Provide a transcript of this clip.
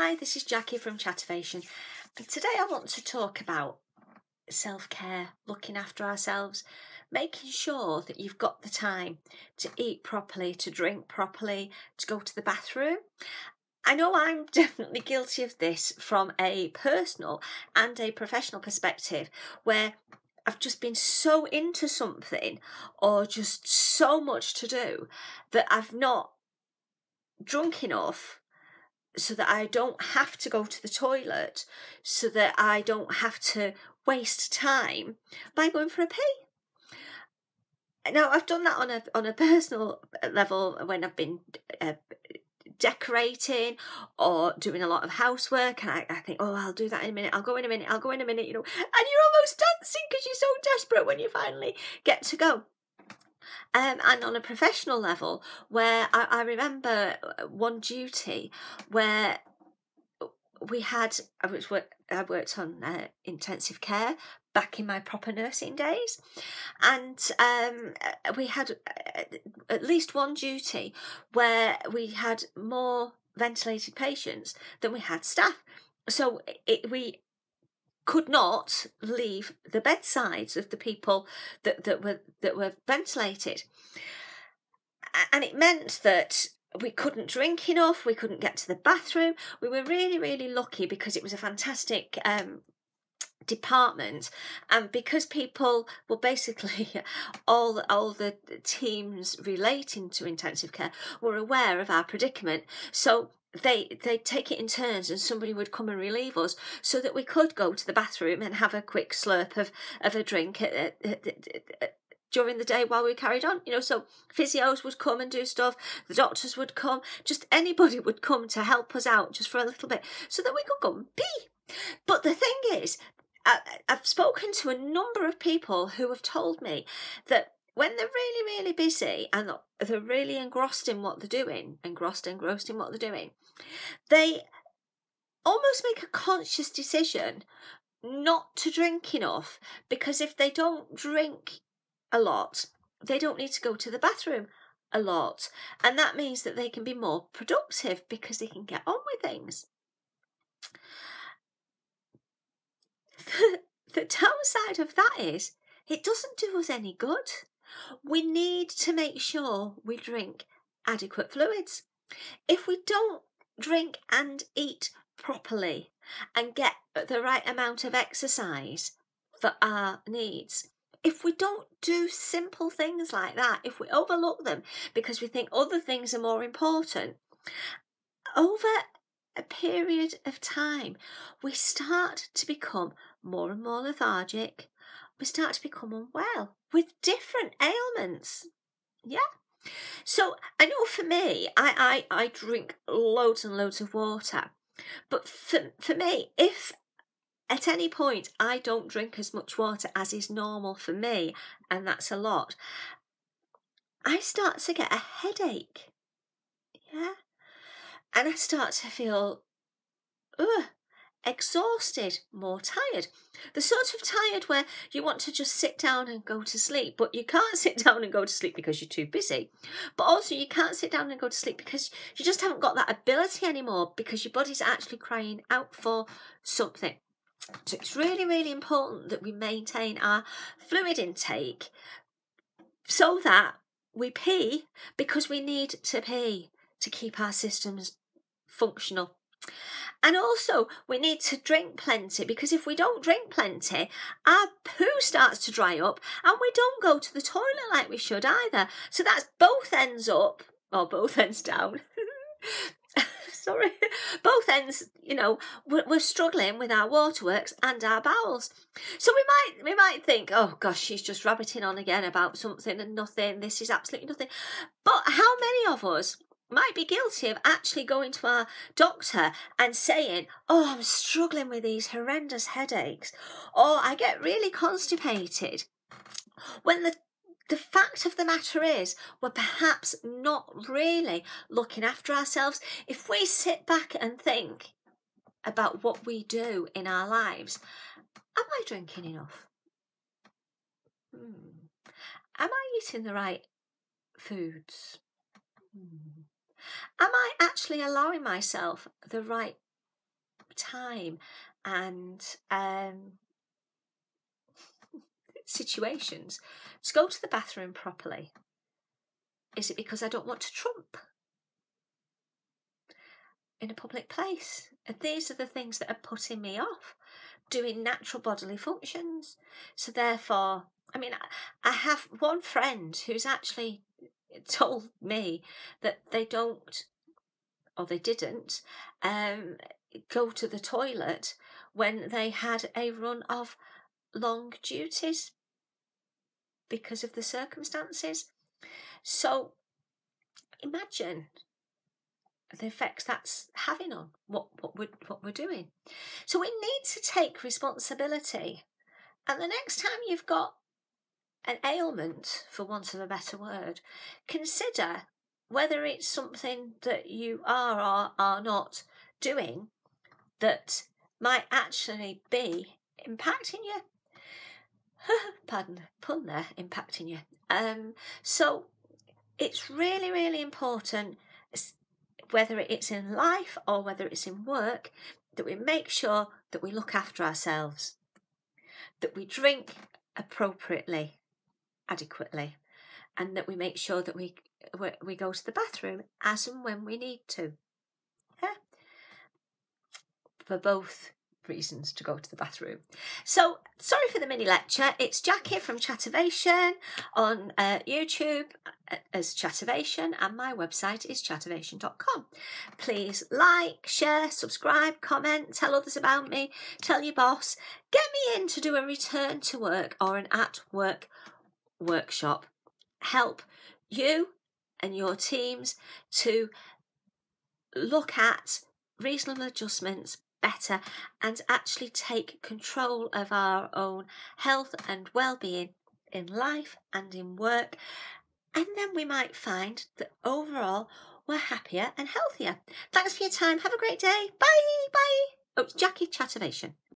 Hi, this is Jackie from Chattervation, and today I want to talk about self-care, looking after ourselves, making sure that you've got the time to eat properly, to drink properly, to go to the bathroom. I know I'm definitely guilty of this from a personal and a professional perspective, where I've just been so into something or just so much to do that I've not drunk enough so that I don't have to go to the toilet, so that I don't have to waste time by going for a pee. Now, I've done that on a personal level when I've been decorating or doing a lot of housework, and I think, oh, I'll do that in a minute, I'll go in a minute, and you're almost dancing because you're so desperate when you finally get to go. And on a professional level, where I remember one duty where I worked on intensive care back in my proper nursing days, and we had at least one duty where we had more ventilated patients than we had staff. So we could not leave the bedsides of the people that were ventilated, and it meant that we couldn't drink enough, we couldn't get to the bathroom. We were really, really lucky because it was a fantastic department, and because people were basically all the teams relating to intensive care were aware of our predicament, so they'd take it in turns, and somebody would come and relieve us so that we could go to the bathroom and have a quick slurp of a drink during the day while we carried on. So physios would come and do stuff, the doctors would come, just anybody would come to help us out just for a little bit so that we could go and pee. But the thing is, I've spoken to a number of people who have told me that when they're really, really busy and they're really engrossed in what they're doing, engrossed in what they're doing, they almost make a conscious decision not to drink enough, because if they don't drink a lot, they don't need to go to the bathroom a lot, and that means that they can be more productive because they can get on with things. The downside of that is it doesn't do us any good. We need to make sure we drink adequate fluids. If we don't drink and eat properly and get the right amount of exercise for our needs, if we don't do simple things like that, if we overlook them because we think other things are more important, over a period of time, we start to become more and more lethargic. We start to become unwell with different ailments. Yeah. So I know for me, I drink loads and loads of water. But for me, if at any point I don't drink as much water as is normal for me, and that's a lot, I start to get a headache. Yeah. And I start to feel exhausted, more tired. The sort of tired where you want to just sit down and go to sleep, but you can't sit down and go to sleep because you're too busy. But also you can't sit down and go to sleep because you just haven't got that ability anymore, because your body's actually crying out for something. So it's really, really important that we maintain our fluid intake so that we pee because we need to pee to keep our systems functional. And also, we need to drink plenty, because if we don't drink plenty, our poo starts to dry up and we don't go to the toilet like we should either. So that's both ends up, or both ends down. Sorry, both ends, we're struggling with our waterworks and our bowels. So we might think, oh gosh, she's just rabbiting on again about something and nothing. This is absolutely nothing. But how many of us might be guilty of actually going to our doctor and saying, oh, I'm struggling with these horrendous headaches, or I get really constipated, when the fact of the matter is we're perhaps not really looking after ourselves. If we sit back and think about what we do in our lives, am I drinking enough? Am I eating the right foods? Am I actually allowing myself the right time and situations to go to the bathroom properly? Is it because I don't want to trump in a public place? And these are the things that are putting me off doing natural bodily functions. So therefore, I mean, I have one friend who's actually told me that they don't, or they didn't, go to the toilet when they had a run of long duties because of the circumstances. So imagine the effects that's having on what we're doing. So we need to take responsibility. And the next time you've got an ailment, for want of a better word, consider whether it's something that you are or are not doing that might actually be impacting you. Pardon the pun there, impacting you. So it's really, really important, whether it's in life or whether it's in work, that we make sure that we look after ourselves, that we drink appropriately, adequately, and that we make sure that we go to the bathroom as and when we need to. Yeah? For both reasons to go to the bathroom. So sorry for the mini lecture. It's Jackie from Chativation on YouTube as Chativation, and my website is chativation.com. Please like, share, subscribe, comment, tell others about me, tell your boss, get me in to do a return to work or an at work workshop. Help you and your teams to look at reasonable adjustments better and actually take control of our own health and well-being in life and in work, and then we might find that overall we're happier and healthier. Thanks for your time. Have a great day. Bye. Oh, it's Jackie Chativation.